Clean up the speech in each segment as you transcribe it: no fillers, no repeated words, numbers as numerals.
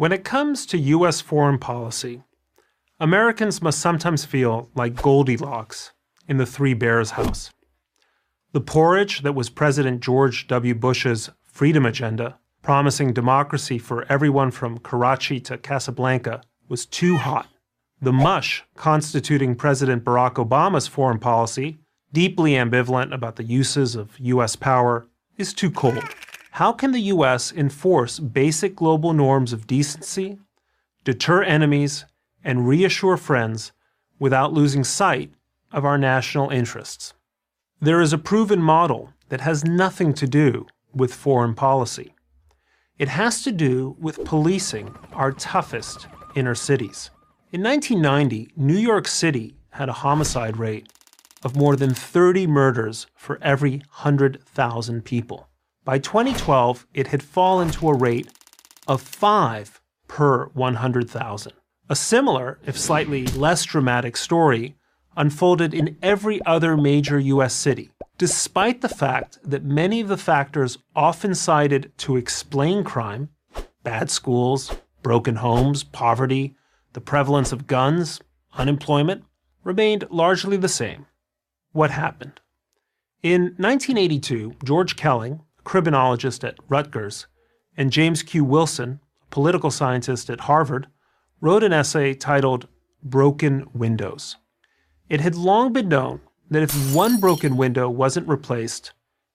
When it comes to U.S. foreign policy, Americans must sometimes feel like Goldilocks in the Three Bears house. The porridge that was President George W. Bush's freedom agenda, promising democracy for everyone from Karachi to Casablanca, was too hot. The mush constituting President Barack Obama's foreign policy, deeply ambivalent about the uses of U.S. power, is too cold. How can the U.S. enforce basic global norms of decency, deter enemies, and reassure friends without losing sight of our national interests? There is a proven model that has nothing to do with foreign policy. It has to do with policing our toughest inner cities. In 1990, New York City had a homicide rate of more than 30 murders for every 100,000 people. By 2012, it had fallen to a rate of 5 per 100,000. A similar, if slightly less dramatic story unfolded in every other major U.S. city, despite the fact that many of the factors often cited to explain crime, bad schools, broken homes, poverty, the prevalence of guns, unemployment, remained largely the same. What happened? In 1982, George Kelling, a criminologist at Rutgers, and James Q. Wilson, a political scientist at Harvard, wrote an essay titled Broken Windows. It had long been known that if one broken window wasn't replaced,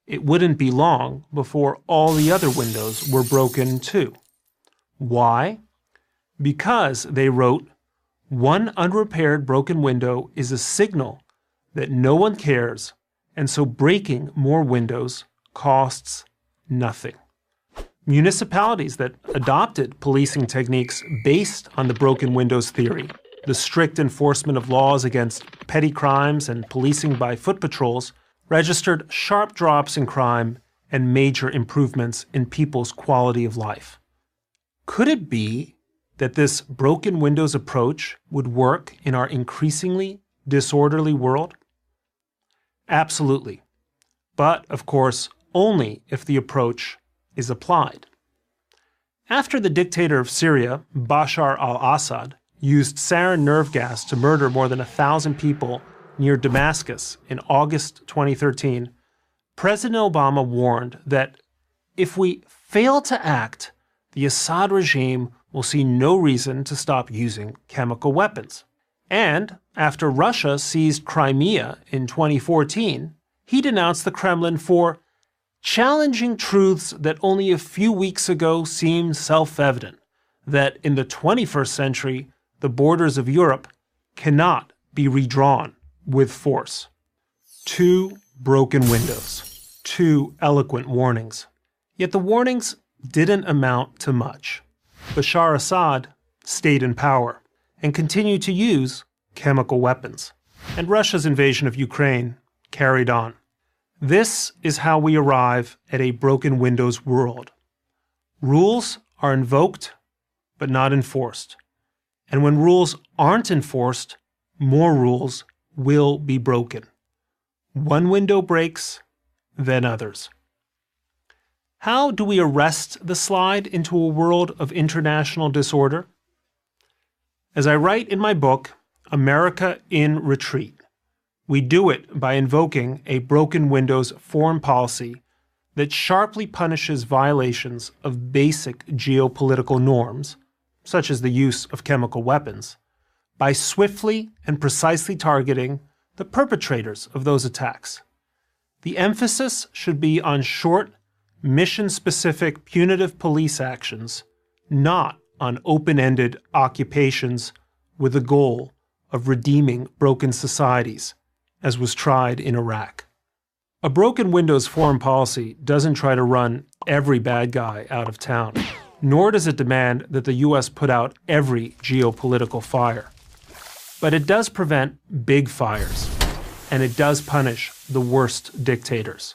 it wouldn't be long before all the other windows were broken too. Why? Because, they wrote, one unrepaired broken window is a signal that no one cares, and so breaking more windows costs nothing. Municipalities that adopted policing techniques based on the broken windows theory, the strict enforcement of laws against petty crimes and policing by foot patrols, registered sharp drops in crime and major improvements in people's quality of life. Could it be that this broken windows approach would work in our increasingly disorderly world? Absolutely. But, of course, only if the approach is applied. After the dictator of Syria, Bashar al-Assad, used sarin nerve gas to murder more than 1,000 people near Damascus in August 2013, President Obama warned that if we fail to act, the Assad regime will see no reason to stop using chemical weapons. And after Russia seized Crimea in 2014, he denounced the Kremlin for challenging truths that only a few weeks ago seemed self-evident, that in the 21st century, the borders of Europe cannot be redrawn with force. 2 broken windows, 2 eloquent warnings. Yet the warnings didn't amount to much. Bashar Assad stayed in power and continued to use chemical weapons. And Russia's invasion of Ukraine carried on. This is how we arrive at a broken windows world. Rules are invoked, but not enforced. And when rules aren't enforced, more rules will be broken. One window breaks, then others. How do we arrest the slide into a world of international disorder? As I write in my book, America in Retreat, we do it by invoking a broken windows foreign policy that sharply punishes violations of basic geopolitical norms, such as the use of chemical weapons, by swiftly and precisely targeting the perpetrators of those attacks. The emphasis should be on short, mission-specific punitive police actions, not on open-ended occupations with the goal of redeeming broken societies, as was tried in Iraq. A broken windows foreign policy doesn't try to run every bad guy out of town, nor does it demand that the U.S. put out every geopolitical fire. But it does prevent big fires, and it does punish the worst dictators.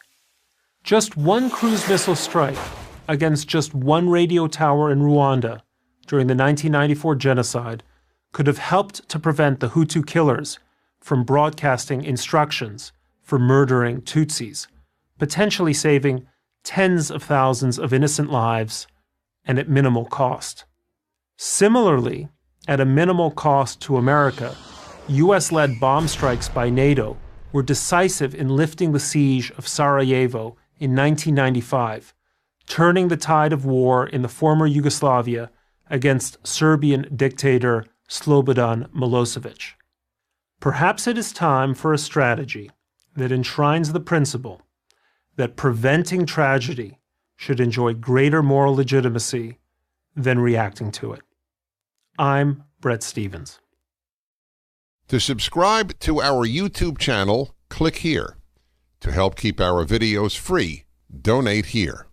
Just one cruise missile strike against just one radio tower in Rwanda during the 1994 genocide could have helped to prevent the Hutu killers from broadcasting instructions for murdering Tutsis, potentially saving tens of thousands of innocent lives and at minimal cost. Similarly, at a minimal cost to America, US-led bomb strikes by NATO were decisive in lifting the siege of Sarajevo in 1995, turning the tide of war in the former Yugoslavia against Serbian dictator Slobodan Milosevic. Perhaps it is time for a strategy that enshrines the principle that preventing tragedy should enjoy greater moral legitimacy than reacting to it. I'm Brett Stevens. To subscribe to our YouTube channel, click here. To help keep our videos free, donate here.